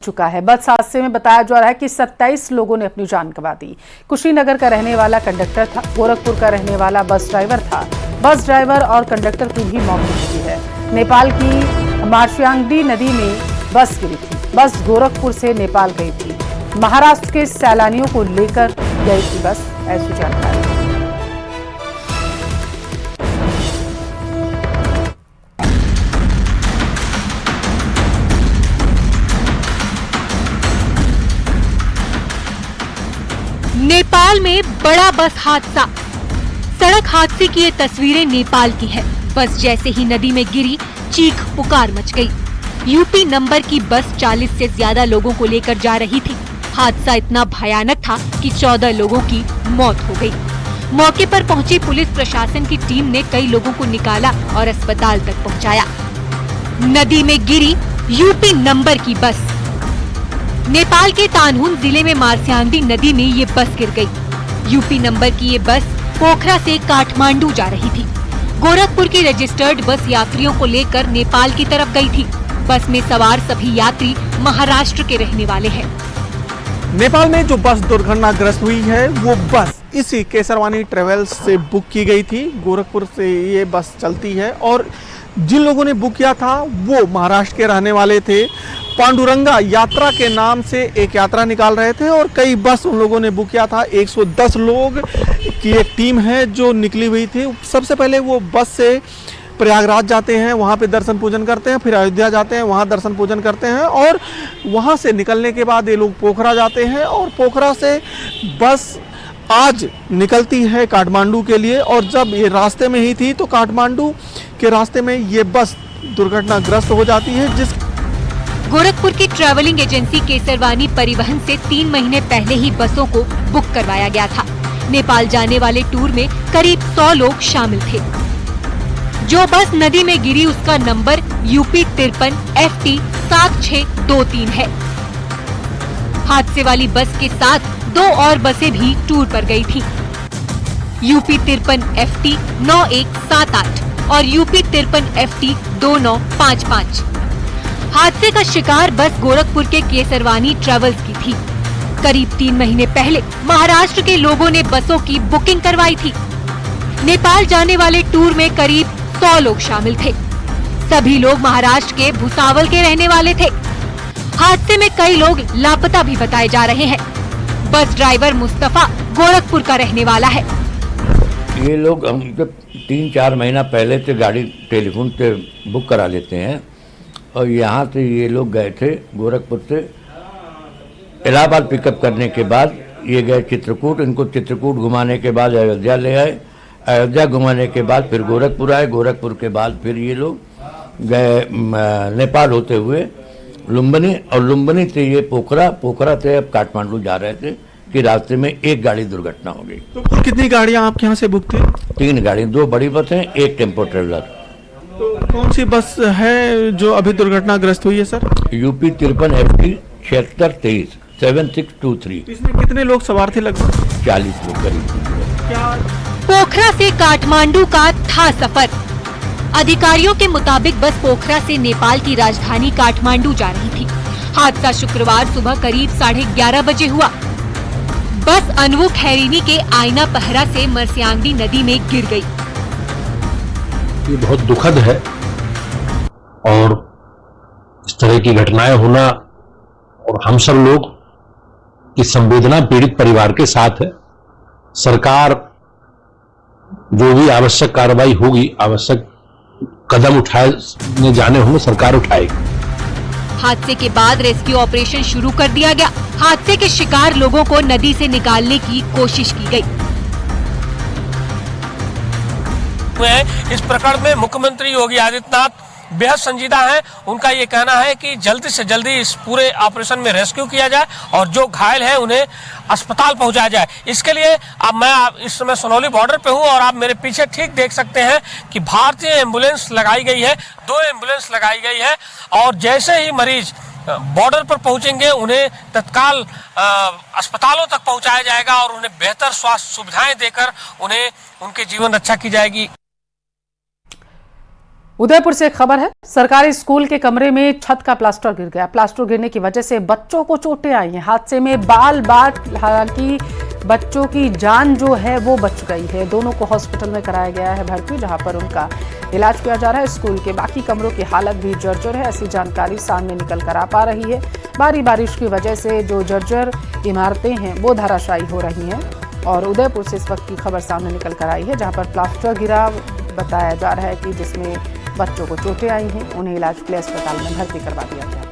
चुका है। बस हादसे में बताया जा रहा है कि 27 लोगों ने अपनी जान गंवा दी। कुशीनगर का रहने वाला कंडक्टर था, गोरखपुर का रहने वाला बस ड्राइवर था। बस ड्राइवर और कंडक्टर की भी मौत हो चुकी है। नेपाल की मार्शियांगडी नदी में बस गिरी थी। बस गोरखपुर से नेपाल गई थी। महाराष्ट्र के सैलानियों को लेकर गई थी बस, ऐसी जानकारी। नेपाल में बड़ा बस हादसा। सड़क हादसे की ये तस्वीरें नेपाल की है। बस जैसे ही नदी में गिरी, चीख पुकार मच गई। यूपी नंबर की बस 40 से ज्यादा लोगों को लेकर जा रही थी। हादसा इतना भयानक था कि 14 लोगों की मौत हो गई। मौके पर पहुंची पुलिस प्रशासन की टीम ने कई लोगों को निकाला और अस्पताल तक पहुंचाया। नदी में गिरी यूपी नंबर की बस। नेपाल के तानहुन जिले में मार्शियांगडी नदी में ये बस गिर गई। यूपी नंबर की ये बस पोखरा से काठमांडू जा रही थी। गोरखपुर की रजिस्टर्ड बस यात्रियों को लेकर नेपाल की तरफ गई थी। बस में सवार सभी यात्री महाराष्ट्र के रहने वाले हैं। नेपाल में जो बस दुर्घटनाग्रस्त हुई है वो बस इसी केसरवानी ट्रेवल्स से बुक की गई थी। गोरखपुर से ये बस चलती है और जिन लोगों ने बुक किया था वो महाराष्ट्र के रहने वाले थे। पांडुरंगा यात्रा के नाम से एक यात्रा निकाल रहे थे और कई बस उन लोगों ने बुक किया था। 110 लोग की एक टीम है जो निकली हुई थी। सबसे पहले वो बस से प्रयागराज जाते हैं, वहाँ पे दर्शन पूजन करते हैं, फिर अयोध्या जाते हैं, वहाँ दर्शन पूजन करते हैं और वहाँ से निकलने के बाद ये लोग पोखरा जाते हैं और पोखरा से बस आज निकलती है काठमांडू के लिए। और जब ये रास्ते में ही थी तो काठमांडू के रास्ते में ये बस दुर्घटनाग्रस्त हो जाती है। जिस गोरखपुर की ट्रैवलिंग एजेंसी केसरवानी परिवहन से 3 महीने पहले ही बसों को बुक करवाया गया था। नेपाल जाने वाले टूर में करीब 100 लोग शामिल थे। जो बस नदी में गिरी उसका नंबर यूपी 53 FT 7623 है। हादसे वाली बस के साथ 2 और बसें भी टूर पर गई थी। यूपी 53 FT 9178 और यूपी 53 FT 2955। हादसे का शिकार बस गोरखपुर के केसरवानी ट्रेवल्स की थी। करीब 3 महीने पहले महाराष्ट्र के लोगों ने बसों की बुकिंग करवाई थी। नेपाल जाने वाले टूर में करीब 100 लोग शामिल थे। सभी लोग महाराष्ट्र के भुसावल के रहने वाले थे। हादसे में कई लोग लापता भी बताए जा रहे हैं। बस ड्राइवर मुस्तफा गोरखपुर का रहने वाला है। ये लोग हम 3-4 महीना पहले से गाड़ी टेलीफोन से बुक करा लेते हैं और यहाँ से ये लोग गए थे गोरखपुर से इलाहाबाद पिकअप करने के बाद ये गए चित्रकूट। इनको चित्रकूट घुमाने के बाद अयोध्या ले आए। अयोध्या घुमाने के बाद फिर गोरखपुर आए। गोरखपुर के बाद फिर ये लोग गए नेपाल होते हुए लुम्बिनी और लुम्बिनी से ये पोखरा से अब काठमांडू जा रहे थे कि रास्ते में एक गाड़ी दुर्घटना हो गई। तो कुल कितनी गाड़ियाँ आपके यहाँ से बुक थी? 3 गाड़ी, 2 बड़ी बसें, 1 टेम्पो ट्रेवलर। तो कौन सी बस है जो अभी दुर्घटनाग्रस्त हुई है सर? UP 53 FT 7623 7623। इसमें कितने लोग सवार थे? लगभग 40 लोग करीब। क्या पोखरा से काठमांडू का था सफर। अधिकारियों के मुताबिक बस पोखरा से नेपाल की राजधानी काठमांडू जा रही थी। हादसा शुक्रवार सुबह करीब 11:30 बजे हुआ। बस अनवु खैरीनी के आईना पहरा से मार्शियांगडी नदी में गिर गई। ये बहुत दुखद है और इस तरह की घटनाएं होना और हम सब लोग की संवेदना पीड़ित परिवार के साथ है। सरकार जो भी आवश्यक कार्रवाई होगी, आवश्यक कदम उठाए जाने होंगे, सरकार उठाएगी। हादसे के बाद रेस्क्यू ऑपरेशन शुरू कर दिया गया। हादसे के शिकार लोगों को नदी से निकालने की कोशिश की गई। इस प्रकरण में मुख्यमंत्री योगी आदित्यनाथ बेहद संजीदा हैं। उनका ये कहना है कि जल्दी से जल्दी इस पूरे ऑपरेशन में रेस्क्यू किया जाए और जो घायल हैं उन्हें अस्पताल पहुंचाया जाए। इसके लिए अब मैं इस समय सोनौली बॉर्डर पे हूं और आप मेरे पीछे ठीक देख सकते हैं कि भारतीय एम्बुलेंस लगाई गई है। 2 एम्बुलेंस लगाई गई है और जैसे ही मरीज बॉर्डर पर पहुंचेंगे उन्हें तत्काल अस्पतालों तक पहुंचाया जाएगा और उन्हें बेहतर स्वास्थ्य सुविधाएं देकर उन्हें उनके जीवन रक्षा की जाएगी। उदयपुर से एक खबर है। सरकारी स्कूल के कमरे में छत का प्लास्टर गिर गया। प्लास्टर गिरने की वजह से बच्चों को चोटें आई हैं। हादसे में बाल बात, हालांकि बच्चों की जान जो है वो बच गई है। दोनों को हॉस्पिटल में कराया गया है भर्ती, जहां पर उनका इलाज किया जा रहा है। स्कूल के बाकी कमरों की हालत भी जर्जर है, ऐसी जानकारी सामने निकल कर आ पा रही है। भारी बारिश की वजह से जो जर्जर इमारतें हैं वो धराशायी हो रही हैं। और उदयपुर से इस वक्त की खबर सामने निकल कर आई है, जहां पर प्लास्टर गिरा बताया जा रहा है कि जिसमें बच्चों को चोटें आई हैं। उन्हें इलाज के लिए अस्पताल में भर्ती करवा दिया गया।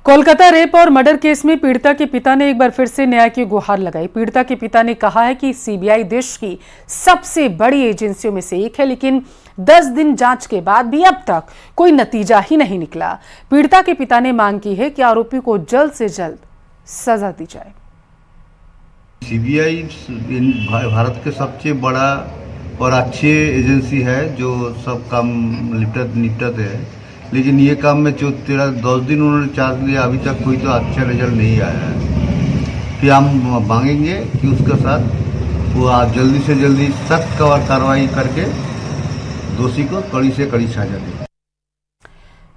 कोलकाता रेप और मर्डर केस में पीड़िता के पिता ने एक बार फिर से न्याय की गुहार लगाई। पीड़िता के पिता ने कहा है कि सीबीआई देश की सबसे बड़ी एजेंसियों में से एक है, लेकिन 10 दिन जांच के बाद भी अब तक कोई नतीजा ही नहीं निकला। पीड़िता के पिता ने मांग की है कि आरोपी को जल्द से जल्द सजा दी जाए। सीबीआई भारत के सबसे बड़ा और अच्छे एजेंसी है जो सब काम निपटाते हैं, लेकिन ये काम में जो 10 दिन उन्होंने चार्ज लिया, अभी तक कोई तो अच्छा रिजल्ट नहीं आया है। फिर हम मांगेंगे कि उसके साथ वो जल्दी से जल्दी सख्त कार्रवाई करके दोषी को कड़ी से कड़ी सजा दे।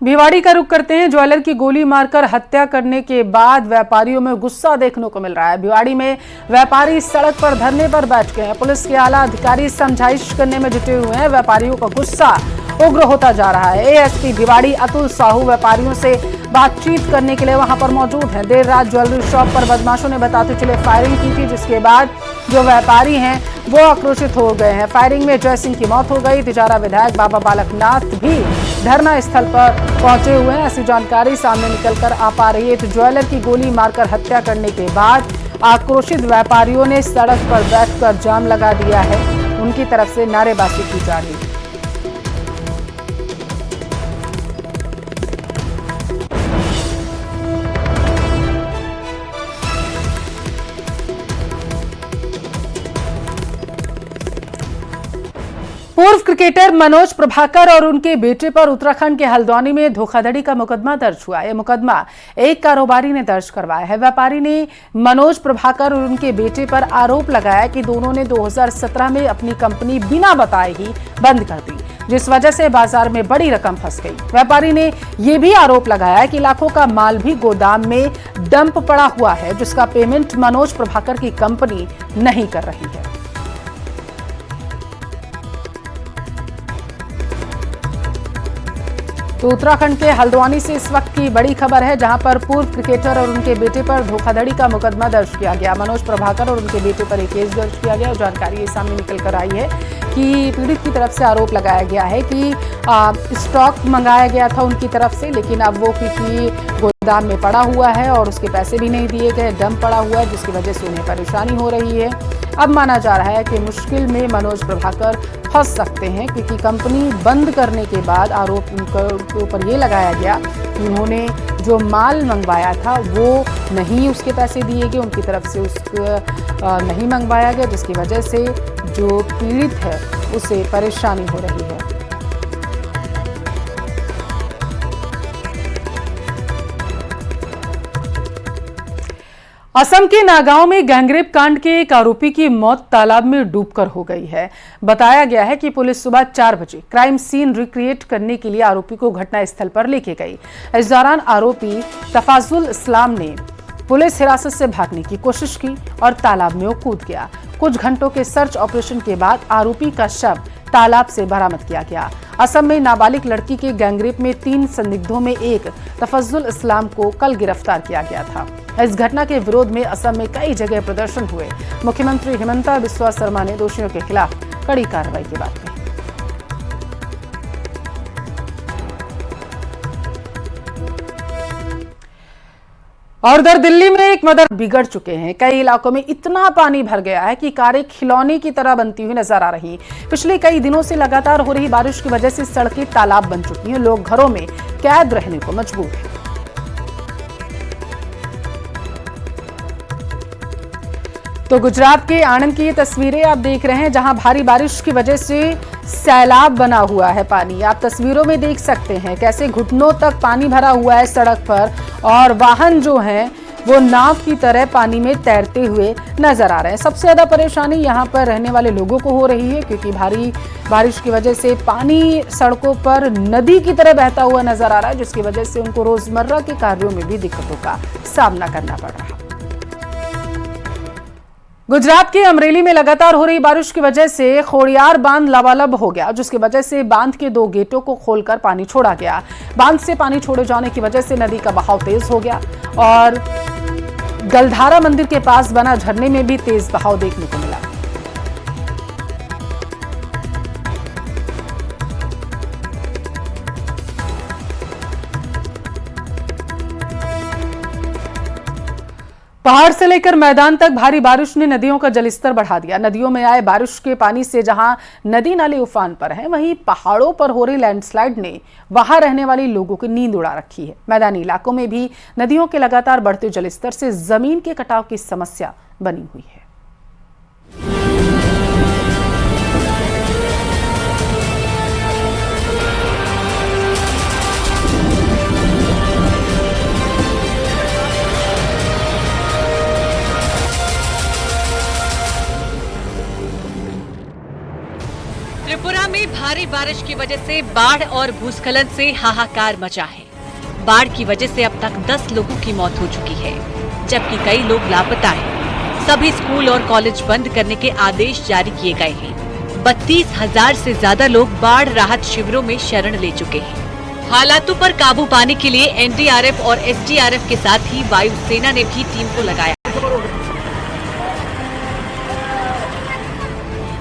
भिवाड़ी का रुख करते हैं। ज्वेलर की गोली मारकर हत्या करने के बाद व्यापारियों में गुस्सा देखने को मिल रहा है। भिवाड़ी में व्यापारी सड़क पर धरने पर बैठ गए हैं। पुलिस के आला अधिकारी समझाइश करने में जुटे हुए हैं। व्यापारियों का गुस्सा उग्र होता जा रहा है। एएसपी भिवाड़ी अतुल साहू व्यापारियों से बातचीत करने के लिए वहां पर मौजूद हैं। देर रात ज्वेलरी शॉप पर बदमाशों ने बताते चले फायरिंग की थी, जिसके बाद जो व्यापारी हैं वो आक्रोशित हो गए हैं। फायरिंग में जय सिंह की मौत हो गई। तिजारा विधायक बाबा बालकनाथ भी धरना स्थल पर पहुंचे हुए हैं, ऐसी जानकारी सामने निकलकर आ पा रही है। तो ज्वेलर की गोली मारकर हत्या करने के बाद आक्रोशित व्यापारियों ने सड़क पर बैठकर जाम लगा दिया है। उनकी तरफ से नारेबाजी की जा रही है। पूर्व क्रिकेटर मनोज प्रभाकर और उनके बेटे पर उत्तराखंड के हल्द्वानी में धोखाधड़ी का मुकदमा दर्ज हुआ। यह मुकदमा एक कारोबारी ने दर्ज करवाया है। व्यापारी ने मनोज प्रभाकर और उनके बेटे पर आरोप लगाया कि दोनों ने 2017 में अपनी कंपनी बिना बताए ही बंद कर दी, जिस वजह से बाजार में बड़ी रकम फंस गई। व्यापारी ने यह भी आरोप लगाया कि लाखों का माल भी गोदाम में डंप पड़ा हुआ है, जिसका पेमेंट मनोज प्रभाकर की कंपनी नहीं कर रही है। तो उत्तराखंड के हल्द्वानी से इस वक्त की बड़ी खबर है, जहां पर पूर्व क्रिकेटर और उनके बेटे पर धोखाधड़ी का मुकदमा दर्ज किया गया। मनोज प्रभाकर और उनके बेटे पर एक केस दर्ज किया गया और जानकारी ये सामने निकल कर आई है कि पीड़ित की तरफ से आरोप लगाया गया है कि स्टॉक मंगाया गया था उनकी तरफ से, लेकिन अब वो क्योंकि गोदाम में पड़ा हुआ है और उसके पैसे भी नहीं दिए गए, डंप पड़ा हुआ है, जिसकी वजह से उन्हें परेशानी हो रही है। अब माना जा रहा है कि मुश्किल में मनोज प्रभाकर फंस सकते हैं, क्योंकि कंपनी बंद करने के बाद आरोप उनके ऊपर ये लगाया गया कि उन्होंने जो माल मंगवाया था वो नहीं उसके पैसे दिए गए, उनकी तरफ से उसका नहीं मंगवाया गया, जिसकी वजह से जो पीड़ित है उसे परेशानी हो रही है। असम के नागांव में गैंगरेप कांड के एक आरोपी की मौत तालाब में डूबकर हो गई है। बताया गया है कि पुलिस सुबह 4 बजे क्राइम सीन रिक्रिएट करने के लिए आरोपी को घटनास्थल पर लेके गई। इस दौरान आरोपी तफाजुल इस्लाम ने पुलिस हिरासत से भागने की कोशिश की और तालाब में वो कूद गया। कुछ घंटों के सर्च ऑपरेशन के बाद आरोपी का शव तालाब से बरामद किया गया। असम में नाबालिग लड़की के गैंगरेप में 3 संदिग्धों में एक तफाजुल इस्लाम को कल गिरफ्तार किया गया था। इस घटना के विरोध में असम में कई जगह प्रदर्शन हुए। मुख्यमंत्री हिमंता बिस्वा शर्मा ने दोषियों के खिलाफ कड़ी कार्रवाई की बात कही। और उधर दिल्ली में एक मदर बिगड़ चुके हैं। कई इलाकों में इतना पानी भर गया है कि कारें खिलौने की तरह बनती हुई नजर आ रही। पिछले कई दिनों से लगातार हो रही बारिश की वजह से सड़कें तालाब बन चुकी हैं। लोग घरों में कैद रहने को मजबूर हैं। तो गुजरात के आणंद की ये तस्वीरें आप देख रहे हैं, जहां भारी बारिश की वजह से सैलाब बना हुआ है पानी। आप तस्वीरों में देख सकते हैं कैसे घुटनों तक पानी भरा हुआ है सड़क पर और वाहन जो हैं वो नाव की तरह पानी में तैरते हुए नजर आ रहे हैं। सबसे ज्यादा परेशानी यहाँ पर रहने वाले लोगों को हो रही है, क्योंकि भारी बारिश की वजह से पानी सड़कों पर नदी की तरह बहता हुआ नजर आ रहा है, जिसकी वजह से उनको रोजमर्रा के कार्यों में भी दिक्कतों का सामना करना पड़ रहा है। गुजरात के अमरेली में लगातार हो रही बारिश की वजह से खोड़ियार बांध लबालब हो गया, जिसकी वजह से बांध के 2 गेटों को खोलकर पानी छोड़ा गया। बांध से पानी छोड़े जाने की वजह से नदी का बहाव तेज हो गया और गलधारा मंदिर के पास बना झरने में भी तेज बहाव देखने को मिला। पहाड़ से लेकर मैदान तक भारी बारिश ने नदियों का जलस्तर बढ़ा दिया। नदियों में आए बारिश के पानी से जहां नदी नाले उफान पर हैं, वहीं पहाड़ों पर हो रही लैंडस्लाइड ने वहां रहने वाले लोगों की नींद उड़ा रखी है। मैदानी इलाकों में भी नदियों के लगातार बढ़ते जलस्तर से जमीन के कटाव की समस्या बनी हुई है। त्रिपुरा में भारी बारिश की वजह से बाढ़ और भूस्खलन से हाहाकार मचा है। बाढ़ की वजह से अब तक 10 लोगों की मौत हो चुकी है, जबकि कई लोग लापता हैं। सभी स्कूल और कॉलेज बंद करने के आदेश जारी किए गए हैं। 32,000 से ज्यादा लोग बाढ़ राहत शिविरों में शरण ले चुके हैं। हालातों पर काबू पाने के लिए एनडीआरएफ और एसडीआरएफ के साथ ही वायुसेना ने भी टीम को लगाया।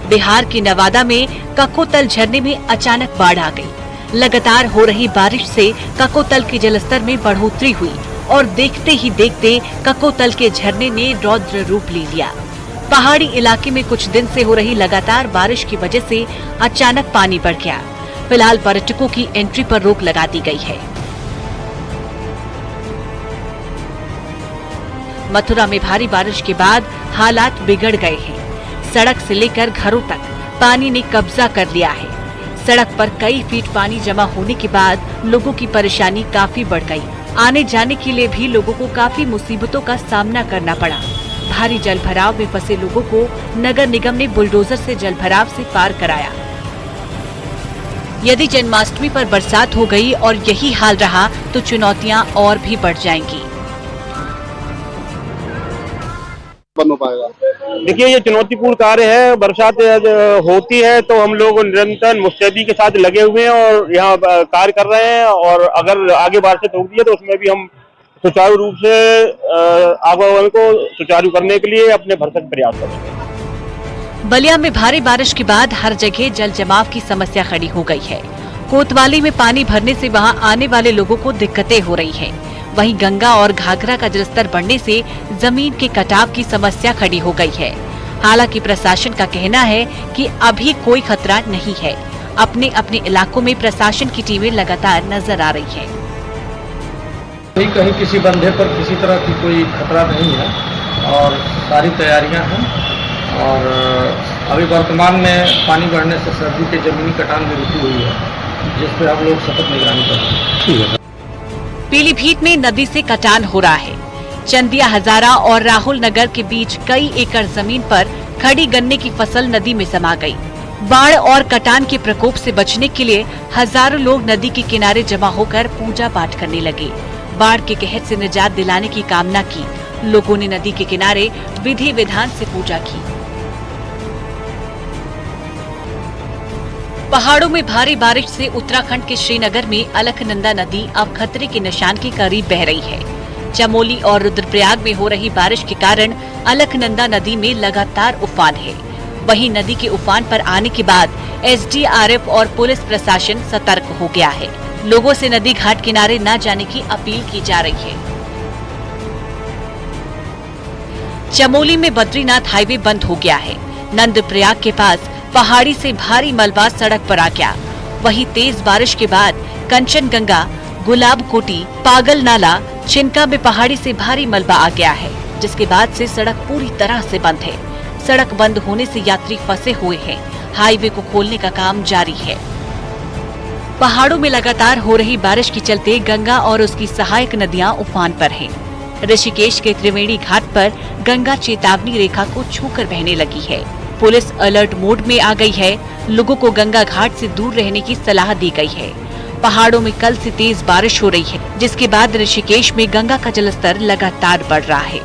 बिहार के नवादा में ककोतल झरने में अचानक बाढ़ आ गई। लगातार हो रही बारिश से ककोतल के जलस्तर में बढ़ोतरी हुई और देखते ही देखते ककोतल के झरने ने रौद्र रूप ले लिया। पहाड़ी इलाके में कुछ दिन से हो रही लगातार बारिश की वजह से अचानक पानी बढ़ गया। फिलहाल पर्यटकों की एंट्री पर रोक लगा दी गई है। मथुरा में भारी बारिश के बाद हालात बिगड़ गए हैं। सड़क से लेकर घरों तक पानी ने कब्जा कर लिया है। सड़क पर कई फीट पानी जमा होने के बाद लोगों की परेशानी काफी बढ़ गई। आने जाने के लिए भी लोगों को काफी मुसीबतों का सामना करना पड़ा। भारी जलभराव में फंसे लोगों को नगर निगम ने बुलडोजर से जलभराव से पार कराया। यदि जन्माष्टमी पर बरसात हो गई और यही हाल रहा तो चुनौतियां और भी बढ़ जाएंगी। बंद हो पाएगा। देखिए, ये चुनौतीपूर्ण कार्य है। बरसात होती है तो हम लोग निरंतर मुस्तैदी के साथ लगे हुए हैं और यहाँ कार्य कर रहे हैं, और अगर आगे बारिश होती है तो उसमें भी हम सुचारू रूप से आवागमन को सुचारू करने के लिए अपने भरसक प्रयास करेंगे। बलिया में भारी बारिश के बाद हर जगह जल जमाव की समस्या खड़ी हो गई है। कोतवाली में पानी भरने से वहां आने वाले लोगों को दिक्कतें हो रही हैं। वहीं गंगा और घाघरा का जलस्तर बढ़ने से जमीन के कटाव की समस्या खड़ी हो गई है। हालांकि प्रशासन का कहना है कि अभी कोई खतरा नहीं है। अपने अपने इलाकों में प्रशासन की टीमें लगातार नजर आ रही हैं। कहीं किसी बंधे पर किसी तरह की कोई खतरा नहीं है और सारी तैयारियां हैं। और अभी वर्तमान में पानी बढ़ने से सर्दी के जमीनी कटान में रुकी हुई है, जिस पे हम लोग सतत निगरानी कर रहे हैं। ठीक है। पीलीभीत में नदी से कटान हो रहा है। चंदिया हजारा और राहुल नगर के बीच कई एकड़ जमीन पर खड़ी गन्ने की फसल नदी में समा गई। बाढ़ और कटान के प्रकोप से बचने के लिए हजारों लोग नदी के किनारे जमा होकर पूजा पाठ करने लगे। बाढ़ के कहर से निजात दिलाने की कामना की। लोगों ने नदी के किनारे विधि विधान से पूजा की। पहाड़ों में भारी बारिश से उत्तराखंड के श्रीनगर में अलकनंदा नदी अब खतरे के निशान के करीब बह रही है। चमोली और रुद्रप्रयाग में हो रही बारिश के कारण अलकनंदा नदी में लगातार उफान है। वहीं नदी के उफान पर आने के बाद एसडीआरएफ और पुलिस प्रशासन सतर्क हो गया है। लोगों से नदी घाट किनारे न जाने की अपील की जा रही है। चमोली में बद्रीनाथ हाईवे बंद हो गया है। नंदप्रयाग के पास पहाड़ी से भारी मलबा सड़क पर आ गया। वहीं तेज बारिश के बाद कंचनगंगा, गुलाब कोटी, पागल नाला, चिनका में पहाड़ी से भारी मलबा आ गया है, जिसके बाद से सड़क पूरी तरह से बंद है। सड़क बंद होने से यात्री फंसे हुए हैं। हाईवे को खोलने का काम जारी है। पहाड़ों में लगातार हो रही बारिश के चलते गंगा और उसकी सहायक नदियां उफान पर हैं। ऋषिकेश के त्रिवेणी घाट पर गंगा चेतावनी रेखा को छूकर बहने लगी है। पुलिस अलर्ट मोड में आ गई है। लोगों को गंगा घाट से दूर रहने की सलाह दी गई है। पहाड़ों में कल से तेज बारिश हो रही है, जिसके बाद ऋषिकेश में गंगा का जलस्तर लगातार बढ़ रहा है।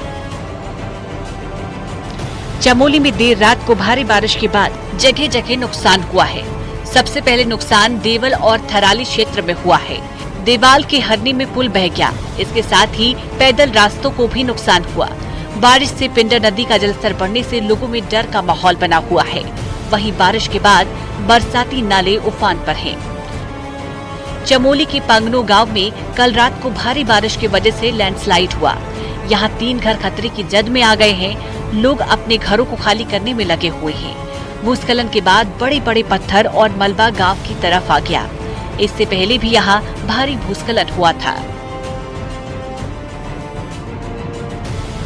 चमोली में देर रात को भारी बारिश के बाद जगह जगह नुकसान हुआ है। सबसे पहले नुकसान देवल और थराली क्षेत्र में हुआ है। देवाल के हरनी में पुल बह गया। इसके साथ ही पैदल रास्तों को भी नुकसान हुआ। बारिश से पिंडर नदी का जलस्तर बढ़ने से लोगों में डर का माहौल बना हुआ है। वहीं बारिश के बाद बरसाती नाले उफान पर हैं। चमोली के पांगनो गांव में कल रात को भारी बारिश की वजह से लैंडस्लाइड हुआ। यहां 3 घर खतरे की जद में आ गए हैं। लोग अपने घरों को खाली करने में लगे हुए हैं। भूस्खलन के बाद बड़े बड़े पत्थर और मलबा गांव की तरफ आ गया। इससे पहले भी यहाँ भारी भूस्खलन हुआ था।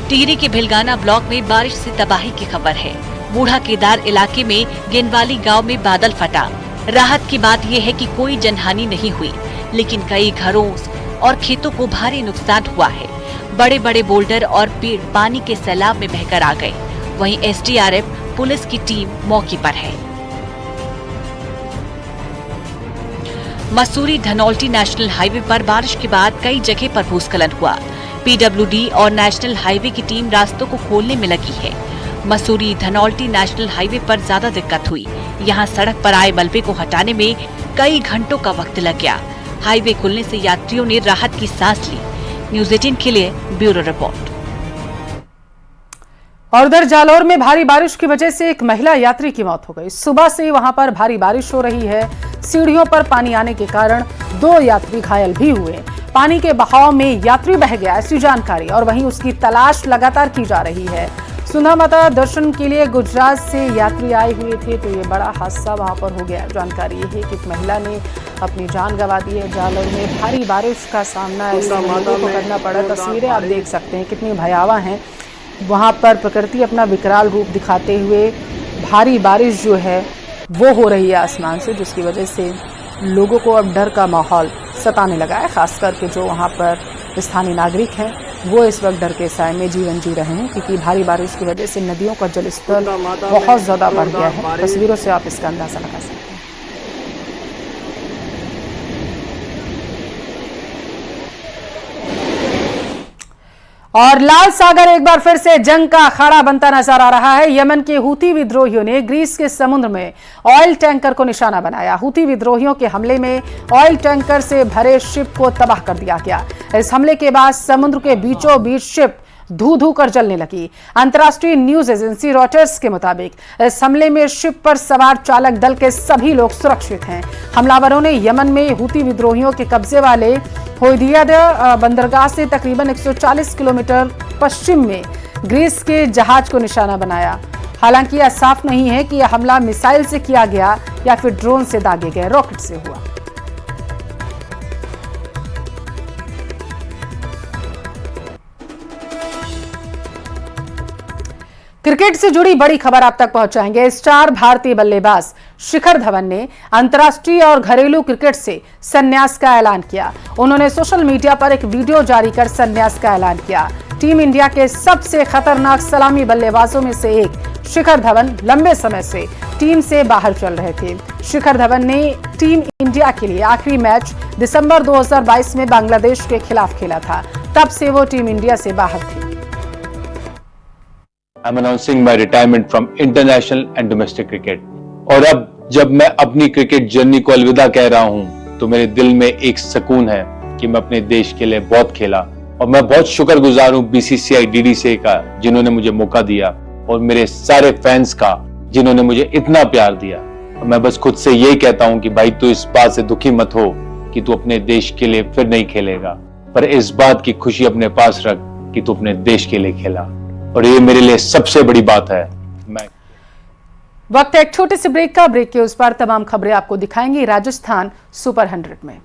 टिहरी के भिलगाना ब्लॉक में बारिश से तबाही की खबर है। बूढ़ा केदार इलाके में गेंदवाली गांव में बादल फटा। राहत की बात यह है कि कोई जनहानि नहीं हुई, लेकिन कई घरों और खेतों को भारी नुकसान हुआ है। बड़े बड़े बोल्डर और पेड़ पानी के सैलाब में बहकर आ गए। वहीं एसडीआरएफ पुलिस की टीम मौके पर है। मसूरी धनौल्टी नेशनल हाईवे पर बारिश के बाद कई जगह पर भूस्खलन हुआ। पीडब्ल्यूडी और नेशनल हाईवे की टीम रास्तों को खोलने में लगी है। मसूरी धनौल्टी नेशनल हाईवे पर ज्यादा दिक्कत हुई। यहां सड़क पर आए मलबे को हटाने में कई घंटों का वक्त लग गया। हाईवे खुलने से यात्रियों ने राहत की सांस ली। न्यूज़ 18 के लिए ब्यूरो रिपोर्ट। और उधर जालौर में भारी बारिश की वजह से एक महिला यात्री की मौत हो गई। सुबह से वहां पर भारी बारिश हो रही है। सीढ़ियों पर पानी आने के कारण 2 यात्री घायल भी हुए। पानी के बहाव में यात्री बह गया, ऐसी जानकारी। और वहीं उसकी तलाश लगातार की जा रही है। सुधा माता दर्शन के लिए गुजरात से यात्री आए हुए थे, तो ये बड़ा हादसा वहां पर हो गया। जानकारी ये है कि एक महिला ने अपनी जान गंवा दी है। जालौर में भारी बारिश का सामना ऐसे लोगों को करना पड़ा। तस्वीरें आप देख सकते हैं कितनी भयावह हैं। वहाँ पर प्रकृति अपना विकराल रूप दिखाते हुए भारी बारिश जो है वो हो रही है आसमान से, जिसकी वजह से लोगों को अब डर का माहौल सताने लगा है। खास करके जो वहाँ पर स्थानीय नागरिक हैं वो इस वक्त डर के साए में जीवन जी रहे हैं, क्योंकि भारी बारिश की वजह से नदियों का जलस्तर बहुत ज़्यादा बढ़ गया है। तस्वीरों से आप इसका अंदाजा लगा सकते हैं। और लाल सागर एक बार फिर से जंग का अखाड़ा बनता नजर आ रहा है। यमन के हूती विद्रोहियों ने ग्रीस के समुद्र में ऑयल टैंकर को निशाना बनाया। हूती विद्रोहियों के हमले में ऑयल टैंकर से भरे शिप को तबाह कर दिया गया। इस हमले के बाद समुद्र के बीचों बीच शिप धू धू कर जलने लगी। अंतर्राष्ट्रीय न्यूज एजेंसी रॉयटर्स के मुताबिक इस हमले में शिप पर सवार चालक दल के सभी लोग सुरक्षित हैं। हमलावरों ने यमन में हूती विद्रोहियों के कब्जे वाले होदिया बंदरगाह से तकरीबन 140 किलोमीटर पश्चिम में ग्रीस के जहाज को निशाना बनाया। हालांकि यह साफ नहीं है कि यह हमला मिसाइल से किया गया या फिर ड्रोन से दागे गए रॉकेट से हुआ। क्रिकेट से जुड़ी बड़ी खबर आप तक पहुंचाएंगे। स्टार भारतीय बल्लेबाज शिखर धवन ने अंतर्राष्ट्रीय और घरेलू क्रिकेट से संन्यास का ऐलान किया। उन्होंने सोशल मीडिया पर एक वीडियो जारी कर संन्यास का ऐलान किया। टीम इंडिया के सबसे खतरनाक सलामी बल्लेबाजों में से एक शिखर धवन लंबे समय से टीम से बाहर चल रहे थे। शिखर धवन ने टीम इंडिया के लिए आखिरी मैच दिसंबर 2022 में बांग्लादेश के खिलाफ खेला था। तब से वो टीम इंडिया से बाहर थे। I'm announcing my retirement from international and domestic cricket. और अब जब मैं अपनी क्रिकेट जर्नी को अलविदा कह रहा हूं, तो मेरे दिल में एक सुकून है कि मैं अपने देश के लिए बहुत खेला। और मैं बहुत शुक्रगुजार हूं BCCI DDCA का, जिन्होंने मुझे मौका दिया, और मेरे सारे फैंस का, जिन्होंने मुझे इतना प्यार दिया। और मैं बस खुद से यही कहता हूं कि भाई तू इस बात से दुखी मत हो कि तू अपने देश के लिए फिर नहीं खेलेगा, पर इस बात की खुशी अपने पास रख कि तू अपने देश के लिए खेला। और ये मेरे लिए सबसे बड़ी बात है। वक्त है एक छोटे से ब्रेक का। ब्रेक के उस पार तमाम खबरें आपको दिखाएंगी राजस्थान सुपर 100 में।